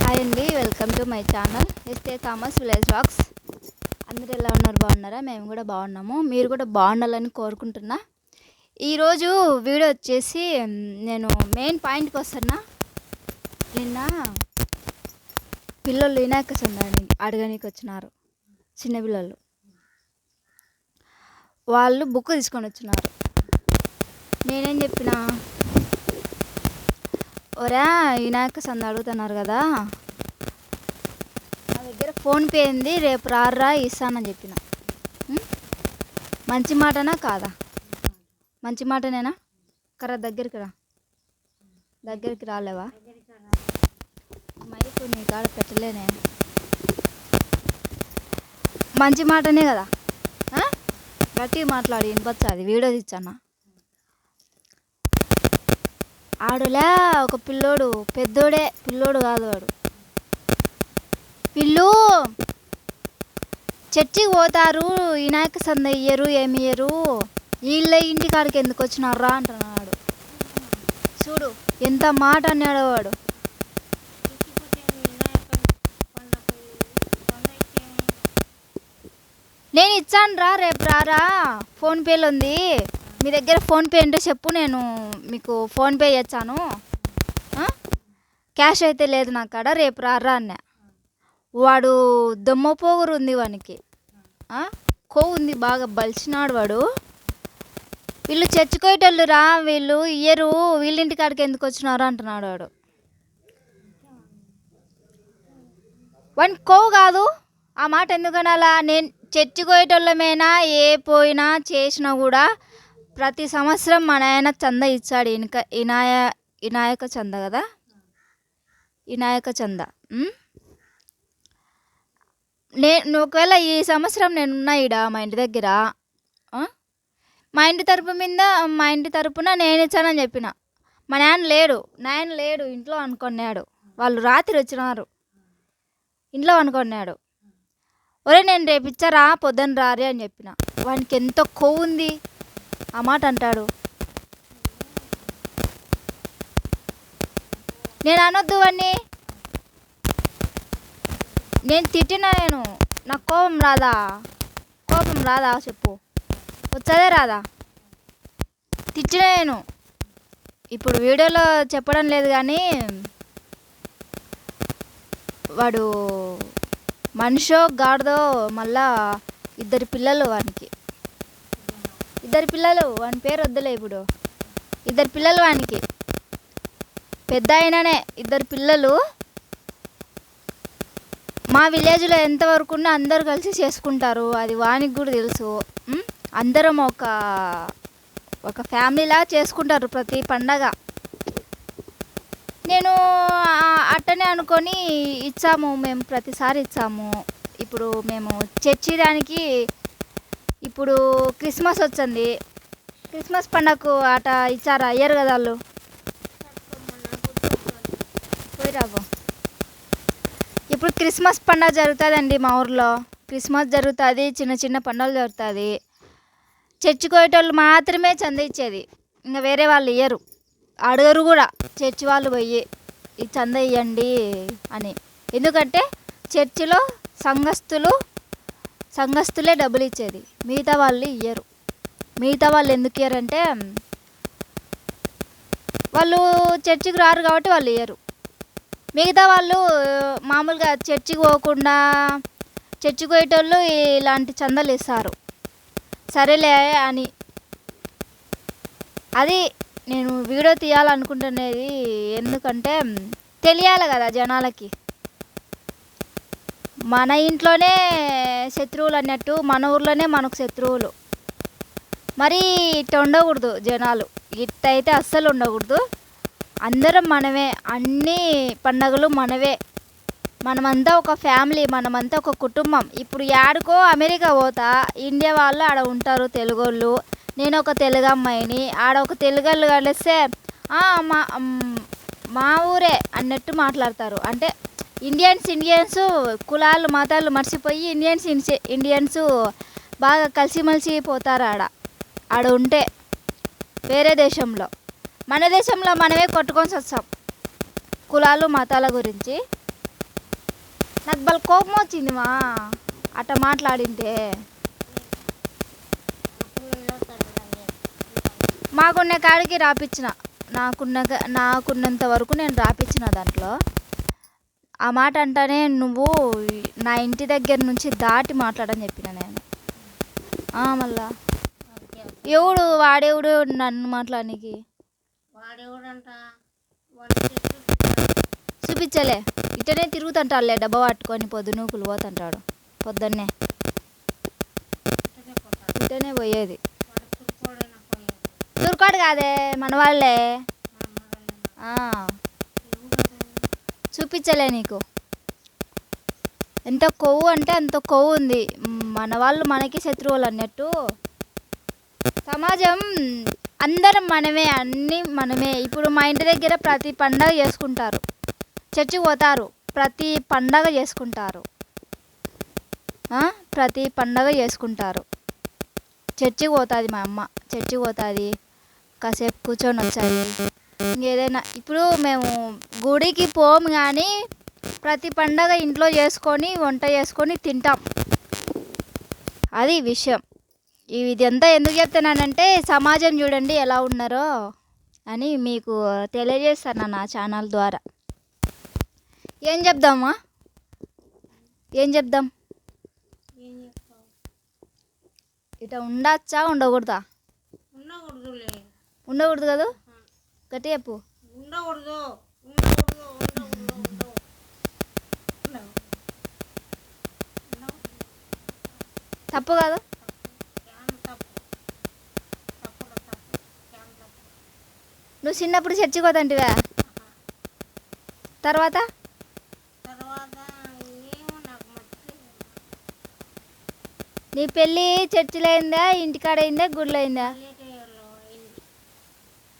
Hi అండి, welcome to my channel ఎస్టే Thomas village vlogs. అందరూ ఎలా ఉన్నారు? బాగున్నారా? మేము కూడా బాగున్నాము. మీరు కూడా బాగుండాలని కోరుకుంటున్నా. ఈరోజు వీడియో వచ్చేసి నేను మెయిన్ పాయింట్కి వస్తున్నా. నిన్న పిల్లలు వినాయక చందాన్ని అడగడానికి వచ్చినారు. చిన్నపిల్లలు వాళ్ళు బుక్ తీసుకొని వచ్చినారు. నేనేం చెప్పిన, ఒరా వినాయక చంద అడుగుతున్నారు కదా, నా దగ్గర ఫోన్పే ఉంది, రేపు రారా ఇస్తానని చెప్పిన. మంచి మాటనా కాదా? మంచి మాటనేనా? కరా దగ్గరికి రా. దగ్గరికి రాలేవా? మైకు నీ కాడ పెట్టలేనే. మంచి మాటనే కదా, గట్టిగా మాట్లాడి వినపచ్చా. అది వీడియో తెచ్చానా. ఆడులే ఒక పిల్లోడు, పెద్దోడే, పిల్లోడు కాదు వాడు. వీళ్ళు చర్చికి పోతారు, వినాయక సంద ఇయ్యరు, ఏమి ఇయ్యరు, వీళ్ళ ఇంటికాడికి ఎందుకు వచ్చినారా అంటున్నాడు. చూడు ఎంత మాట అన్నాడు వాడు. నేను ఇచ్చాను రా, రేపు రారా, ఫోన్పేలో ఉంది, మీ దగ్గర ఫోన్పే అంటే చెప్పు, నేను మీకు ఫోన్పే ఇచ్చాను, క్యాష్ అయితే లేదు నా కాడ, రేపు రారా అన్న. వాడు దొమ్మ పోగురు ఉంది వానికి, కొవ్వు ఉంది, బాగా బలిసినాడు వాడు. వీళ్ళు చర్చికోయేటోళ్ళు రా, వీళ్ళు ఇయ్యరు, వీళ్ళింటి కాడికి ఎందుకు వచ్చినారు అంటున్నాడు వాడు. వానికి కొవ్వు కాదు, ఆ మాట ఎందుకనాలా? నేను చర్చికోయేటోళ్ళమేనా, ఏ పోయినా చేసినా కూడా ప్రతి సంవత్సరం మా నాయన చంద ఇచ్చాడు. వినాయక చంద కదా, వినాయక చంద. నేను ఒకవేళ ఈ సంవత్సరం నేనున్నా ఈడ మా ఇంటి దగ్గర, మా ఇంటి తరపున నేను ఇచ్చానని చెప్పిన. మా నాయన లేడు ఇంట్లో అనుకున్నాడు. వాళ్ళు రాత్రి వచ్చినారు, ఇంట్లో అనుకున్నాడు. ఒరే నేను రేపు ఇచ్చారా, పొద్దున్న రారే అని చెప్పిన. వానికి ఎంత కొవ్వు ఉంది, ఆ మాట అంటాడు. నేను అనొద్దు వాడిని, నేను తిట్టినా, నాకు కోపం రాదా చెప్పు, వచ్చేదే రాదా? తిట్టినా నేను. ఇప్పుడు వీడియోలో చెప్పడం లేదు కానీ వాడు మనిషో గాడిదో. మళ్ళా ఇద్దరు పిల్లలు వానికి, వాని పేరు వద్దులే ఇప్పుడు. ఇద్దరు పిల్లలు వానికి, పెద్ద అయిననే ఇద్దరు పిల్లలు. మా విలేజ్లో ఎంతవరకు ఉన్నా అందరు కలిసి చేసుకుంటారు, అది వానికి కూడా తెలుసు. అందరం ఒక ఫ్యామిలీలా చేసుకుంటారు ప్రతి పండగ. నేను అట్టనే అనుకొని ఇచ్చాము, మేము ప్రతిసారి ఇచ్చాము. ఇప్పుడు మేము చర్చి దానికి, ఇప్పుడు క్రిస్మస్ వచ్చింది, క్రిస్మస్ పండగకు అట ఇచ్చారా? అయ్యారు కదా వాళ్ళు. పోయిరాబో. ఇప్పుడు క్రిస్మస్ పండుగ జరుగుతుందండి మా ఊర్లో. క్రిస్మస్ జరుగుతుంది, చిన్న చిన్న పండుగలు జరుగుతుంది. చర్చికి పోయేటోళ్ళు మాత్రమే చంద ఇచ్చేది, ఇంకా వేరే వాళ్ళు ఇయ్యరు, అడగరు కూడా. చర్చి వాళ్ళు పోయి ఈ చంద ఇవ్వండి అని. ఎందుకంటే చర్చిలో సంఘస్థులే డబ్బులు ఇచ్చేది, మిగతా వాళ్ళు ఇయ్యరు. మిగతా వాళ్ళు ఎందుకు ఇయ్యరంటే వాళ్ళు చర్చికి రారు కాబట్టి వాళ్ళు ఇయ్యరు. మిగతా వాళ్ళు మామూలుగా చర్చికి పోకుండా చర్చికి పోయేటోళ్ళు ఇలాంటి చందాలు ఇస్తారు, సరేలే అని. అది నేను వీడియో తీయాలనుకుంటున్నది. ఎందుకంటే తెలియాలి కదా జనాలకి, మన ఇంట్లోనే శత్రువులు అన్నట్టు మన ఊర్లోనే మనకు శత్రువులు. మరి ఇట్ట ఉండకూడదు జనాలు, ఇట్టయితే అస్సలు ఉండకూడదు. అందరం మనమే, అన్ని పండగలు మనవే, మనమంతా ఒక ఫ్యామిలీ, మనమంతా ఒక కుటుంబం. ఇప్పుడు యాడికో అమెరికా పోతా, ఇండియా వాళ్ళు ఆడ ఉంటారు తెలుగోళ్ళు, నేను ఒక తెలుగు అమ్మాయిని, ఆడ ఒక తెలుగోళ్ళు కలిస్తే మా ఊరే అన్నట్టు మాట్లాడతారు. అంటే ఇండియన్స్ కులాలు మతాలు మర్చిపోయి ఇండియన్స్ బాగా కలిసిమెలిసి పోతారు ఆడ ఉంటే. వేరే దేశంలో, మన దేశంలో మనమే కొట్టుకొని వస్తాం కులాలు మతాల గురించి. నాకు బల్ కోపం వచ్చింది మా అట్ట మాట్లాడింటే. మాకున్న కాడికి రాపించిన, నాకున్నంత వరకు నేను రాపించిన దాంట్లో. ఆ మాట అంటానే నువ్వు నా ఇంటి దగ్గర నుంచి దాటి మాట్లాడని చెప్పిన నేను. మళ్ళా ఎవడు వాడేవుడు నన్ను మాట్లాడనీకి? చూపించలే, ఇట్టనే తిరుగుతుంటాడులే డబ్బా పట్టుకొని పొద్దునూకులు పోతుంటాడు పొద్దున్నే. ఇట్టనే పోయేది. దుర్కోడు కాదే మన వాళ్ళే. చూపించలే నీకు? ఎంత కొవ్వు అంటే అంత కొవ్వు ఉంది. మన వాళ్ళు మనకి శత్రువులు అన్నట్టు. సమాజం అందరం మనమే, అన్నీ మనమే. ఇప్పుడు మా ఇంటి దగ్గర ప్రతి పండగ చేసుకుంటారు, చర్చికి పోతారు, ప్రతి పండగ చేసుకుంటారు, ప్రతి పండగ చేసుకుంటారు. చర్చికి పోతుంది మా అమ్మ, చర్చికి పోతుంది, కాసేపు కూర్చొని వచ్చాది. ఇంకేదైనా ఇప్పుడు మేము గుడికి పోము కానీ ప్రతి పండగ ఇంట్లో చేసుకొని వంట చేసుకొని తింటాం. అది విషయం. ఇదంతా ఎందుకు చెప్తున్నానంటే సమాజం చూడండి ఎలా ఉన్నారో అని మీకు తెలియజేస్తాను నా ఛానల్ ద్వారా. ఏం చెప్దామా? ఏం చెప్దాం? ఇట ఉండొచ్చా ఉండకూడదా? ఉండకూడదు కదా? గట్టి చెప్పు. తప్పు కాదు. నువ్వు చిన్నప్పుడు చర్చికి పోతాంటివా? తర్వాత నీ పెళ్ళి చర్చిలో అయిందా, ఇంటికాడ అయిందా, గుడిలో అయిందా?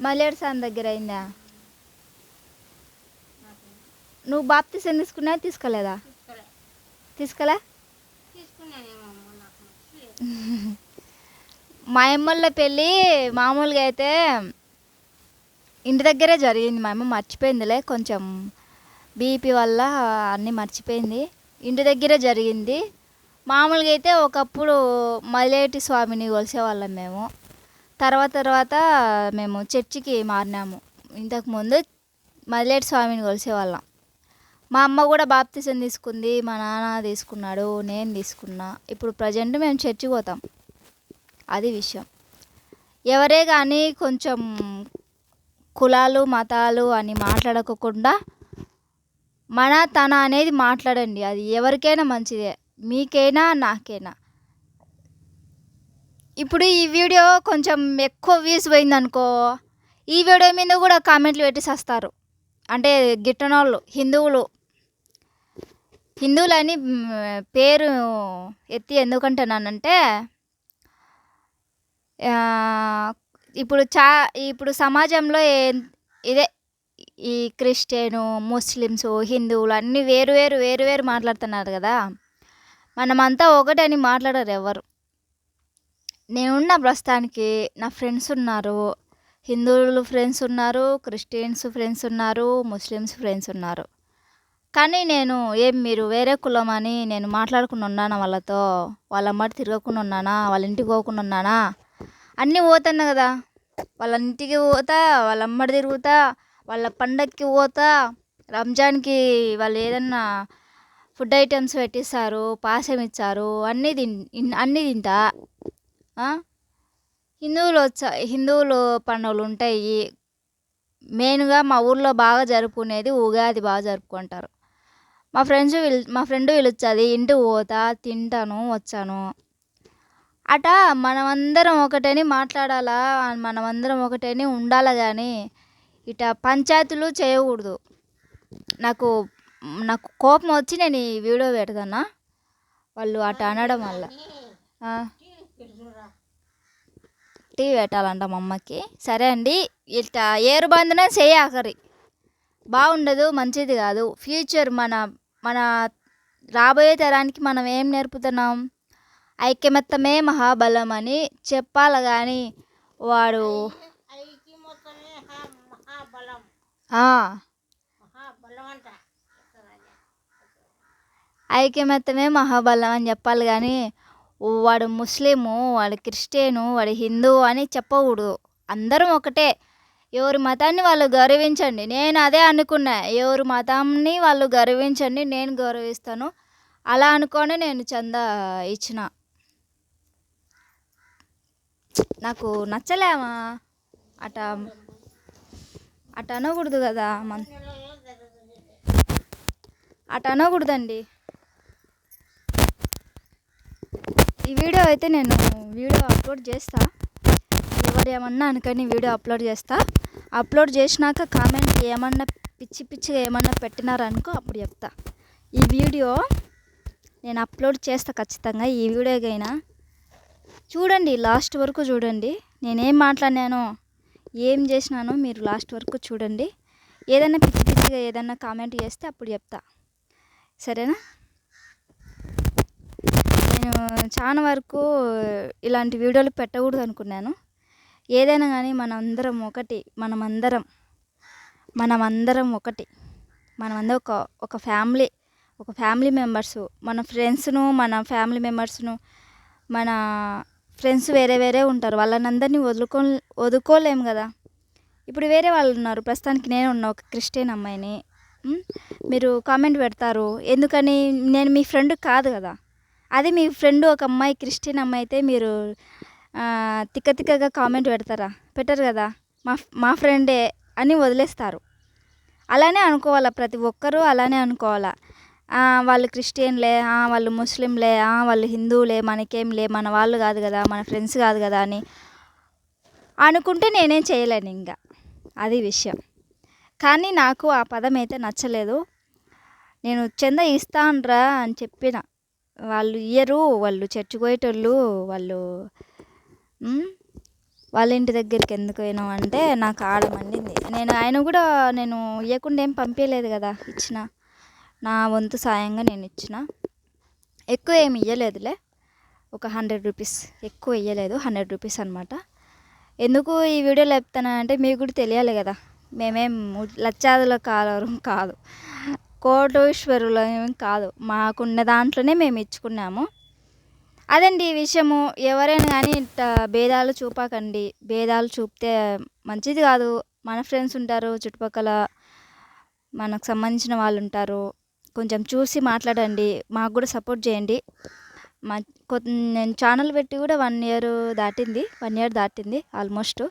మల్లేడు సాన్ దగ్గర అయిందా? నువ్వు బాప్తిసం తీసుకున్నా తీసుకోలేదా? తీసుకోలే. మా అమ్మళ్ళ పెళ్ళి మామూలుగా అయితే ఇంటి దగ్గరే జరిగింది. మా అమ్మ మర్చిపోయిందిలే, కొంచెం బీపీ వల్ల అన్నీ మర్చిపోయింది. ఇంటి దగ్గరే జరిగింది. మామూలుగా అయితే ఒకప్పుడు మలేటి స్వామిని కొలిసేవాళ్ళం మేము. తర్వాత మేము చర్చికి మారినాము. ఇంతకుముందు మలేటి స్వామిని కొలిసేవాళ్ళం. మా అమ్మ కూడా బాప్తిసం తీసుకుంది, మా నాన్న తీసుకున్నాడు, నేను తీసుకున్నా. ఇప్పుడు ప్రజెంట్ మేము చర్చికి పోతాం. అది విషయం. ఎవరే కానీ కొంచెం కులాలు మతాలు అని మాట్లాడకుండా మన తన అనేది మాట్లాడండి. అది ఎవరికైనా మంచిదే, మీకైనా నాకైనా. ఇప్పుడు ఈ వీడియో కొంచెం ఎక్కువ వ్యూస్ పోయిందనుకో, ఈ వీడియో మీద కూడా కామెంట్లు పెట్టేసేస్తారు. అంటే గిట్టనోళ్ళు హిందువులని పేరు ఎత్తి ఎందుకంటున్నానంటే ఇప్పుడు సమాజంలో ఇదే ఈ క్రిస్టియను, ముస్లిమ్స్, హిందువులు అన్నీ వేరు మాట్లాడుతున్నారు కదా. మనమంతా ఒకటని మాట్లాడరు ఎవరు. నేనున్న ప్రస్తుతానికి నా ఫ్రెండ్స్ ఉన్నారు, హిందువులు ఫ్రెండ్స్ ఉన్నారు, క్రిస్టియన్స్ ఫ్రెండ్స్ ఉన్నారు, ముస్లిమ్స్ ఫ్రెండ్స్ ఉన్నారు. కానీ నేను మీరు వేరే కులం అని నేను మాట్లాడుకుని ఉన్నానా వాళ్ళతో? వాళ్ళ అమ్మటి తిరగకుండా ఉన్నానా? వాళ్ళ ఇంటికి పోకుండా ఉన్నానా? అన్నీ పోతున్నా కదా. వాళ్ళ ఇంటికి పోతా, వాళ్ళ అమ్మడి తిరుగుతా, వాళ్ళ పండగకి పోతా, రంజాన్కి వాళ్ళు ఏదన్నా ఫుడ్ ఐటమ్స్ పెట్టిస్తారు, పాయసం ఇచ్చారు, అన్నీ తింటా. హిందువులు పండుగలు ఉంటాయి. మెయిన్గా మా ఊర్లో బాగా జరుపుకునేది ఉగాది బాగా జరుపుకుంటారు. మా ఫ్రెండ్ పిలుస్తుంది, ఇంటికి పోతా, తింటాను, వచ్చాను. అట మనమందరం ఒకటని మాట్లాడాలా, మనమందరం ఒకటని ఉండాలా కానీ ఇట పంచాయతీలు చేయకూడదు. నాకు కోపం వచ్చి నేను ఈ వీడియో పెడతానా వాళ్ళు అట అనడం వల్ల. టీ పెట్టాలంట మా అమ్మకి. సరే అండి, ఇట్లా ఏరు బంధన చేయకరి, బాగుండదు, మంచిది కాదు. ఫ్యూచర్ మన రాబోయే తరానికి మనం ఏం నేర్పుతున్నాం? ఐక్యమత్యమే మహాబలం అని చెప్పాలి కానీ వాడు ఐకమత్యమే మహాబలం అని చెప్పాలి కానీ వాడు ముస్లిము, వాడు క్రిస్టియను, వాడు హిందూ అని చెప్పకూడదు. అందరం ఒకటే. ఎవరి మతాన్ని వాళ్ళు గౌరవించండి. నేను అదే అనుకున్నా. ఎవరి మతాన్ని వాళ్ళు గౌరవించండి, నేను గౌరవిస్తాను. అలా అనుకొని నేను చందా ఇచ్చిన. నాకు నచ్చలేమా అట అట అనకూడదు కదా, అట అనకూడదండి. ఈ వీడియో అయితే నేను అప్లోడ్ చేస్తా. ఎవరు ఏమన్నా అనుకొని వీడియో అప్లోడ్ చేస్తా. అప్లోడ్ చేసినాక కామెంట్ ఏమన్నా పిచ్చిగా ఏమన్నా పెట్టినారనుకో అప్పుడు చెప్తా. ఈ వీడియో నేను అప్లోడ్ చేస్తా ఖచ్చితంగా. ఈ వీడియోకైనా చూడండి, లాస్ట్ వరకు చూడండి. నేనేం మాట్లాడినానో ఏం చేసినానో మీరు లాస్ట్ వరకు చూడండి. ఏదైనా పిచ్చిగా ఏదైనా కామెంట్ చేస్తే అప్పుడు చెప్తా, సరేనా? నేను చాలా వరకు ఇలాంటి వీడియోలు పెట్టకూడదు అనుకున్నాను. ఏదైనా కానీ మనమందరం ఒకటి. మనమందరం ఒకటి. మనమందరం ఒక ఫ్యామిలీ మెంబర్సు. మన ఫ్రెండ్స్ను, మన ఫ్యామిలీ మెంబర్స్ను, మన ఫ్రెండ్స్ వేరే ఉంటారు. వాళ్ళనందరినీ వదులుకోలేము కదా. ఇప్పుడు వేరే వాళ్ళు ఉన్నారు. ప్రస్తుతానికి నేను ఉన్న ఒక క్రిస్టియన్ అమ్మాయిని. మీరు కామెంట్ పెడతారు ఎందుకని? నేను మీ ఫ్రెండ్ కాదు కదా. అది మీ ఫ్రెండ్ ఒక అమ్మాయి క్రిస్టియన్ అమ్మాయి అయితే మీరు తిక్కగా కామెంట్ పెడతారా? పెట్టరు కదా. మా ఫ్రెండే అని వదిలేస్తారు. అలానే అనుకోవాలా, ప్రతి ఒక్కరూ అలానే అనుకోవాలా. వాళ్ళు క్రిస్టియన్లే, వాళ్ళు ముస్లింలే, వాళ్ళు హిందువులే, మనకేంలే, మన వాళ్ళు కాదు కదా, మన ఫ్రెండ్స్ కాదు కదా అని అనుకుంటే నేనేం చేయలేను ఇంకా. అది విషయం. కానీ నాకు ఆ పదం అయితే నచ్చలేదు. నేను చందా ఇస్తానురా అని చెప్పిన. వాళ్ళు ఇయ్యరు. వాళ్ళు చర్చికి పోయేటోళ్ళు. వాళ్ళ ఇంటి దగ్గరికి ఎందుకు పోయినావు అంటే నాకు ఆడ మండింది. ఆయన కూడా నేను ఇవ్వకుండా ఏం పంపించలేదు కదా. ఇచ్చిన నా వంతు సాయంగా నేను ఇచ్చిన. ఎక్కువ ఏమి ఇవ్వలేదులే, ఒక 100 రూపీస్. ఎక్కువ ఇవ్వలేదు, 100 రూపీస్ అనమాట. ఎందుకు ఈ వీడియోలో చెప్తానంటే మీకు కూడా తెలియాలి కదా. మేమేం లక్షాదుల కాదు, కోటేశ్వరులు ఏం కాదు. మాకున్న దాంట్లోనే మేము ఇచ్చుకున్నాము. అదండి ఈ విషయము. ఎవరైనా కానీ భేదాలు చూపకండి. భేదాలు చూపితే మంచిది కాదు. మన ఫ్రెండ్స్ ఉంటారు చుట్టుపక్కల, మనకు సంబంధించిన వాళ్ళు ఉంటారు. కొంచెం చూసి మాట్లాడండి. మాకు కూడా సపోర్ట్ చేయండి. నేను ఛానల్ పెట్టి కూడా 1 ఇయర్ దాటింది ఆల్మోస్ట్.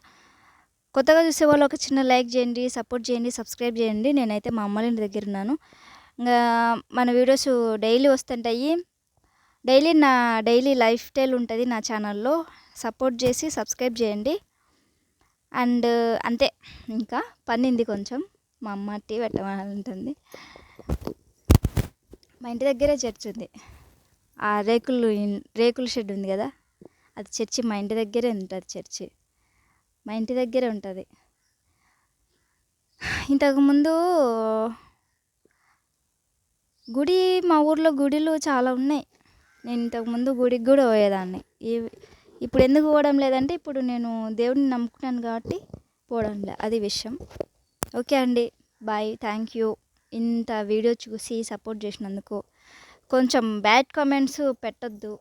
కొత్తగా చూసే వాళ్ళు ఒక చిన్న లైక్ చేయండి, సపోర్ట్ చేయండి, సబ్స్క్రైబ్ చేయండి. నేనైతే మా అమ్మ ఇంటి దగ్గర ఉన్నాను. ఇంకా మన వీడియోస్ డైలీ వస్తుంటాయి. డైలీ లైఫ్ స్టైల్ ఉంటుంది నా ఛానల్లో. సపోర్ట్ చేసి సబ్స్క్రైబ్ చేయండి. అండ్ అంతే. ఇంకా పనింది కొంచెం. మా అమ్మ టీ పెట్టమంటుంది. మా ఇంటి దగ్గరే చర్చ్ ఉంది. ఆ రేకుల షెడ్ ఉంది కదా, అది చర్చి. మా ఇంటి దగ్గరే ఉంటుంది చర్చి. మా ఇంటి దగ్గరే ఉంటుంది. ఇంతకుముందు గుడి, మా ఊర్లో గుడిలు చాలా ఉన్నాయి. నేను ఇంతకుముందు గుడికి కూడా పోయేదాన్ని. ఇప్పుడు ఎందుకు పోవడం లేదంటే ఇప్పుడు నేను దేవుడిని నమ్ముకున్నాను కాబట్టి పోవడం లేదు. అది విషయం. ఓకే అండి, బాయ్. థ్యాంక్ యూ ఇంత వీడియో చూసి సపోర్ట్ చేసినందుకు. కొంచెం బ్యాడ్ కామెంట్స్ పెట్టొద్దు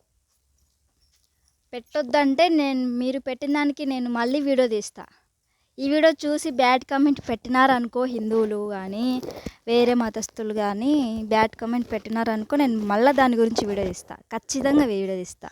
అంటే మీరు పెట్టిన దానికి నేను మళ్ళీ వీడియో తీస్తా. ఈ వీడియో చూసి బ్యాడ్ కామెంట్ పెట్టినారనుకో, హిందువులు కానీ వేరే మతస్థులు కానీ బ్యాడ్ కామెంట్ పెట్టినారనుకో, నేను మళ్ళీ దాని గురించి వీడియో తీస్తా. ఖచ్చితంగా వీడియో తీస్తా.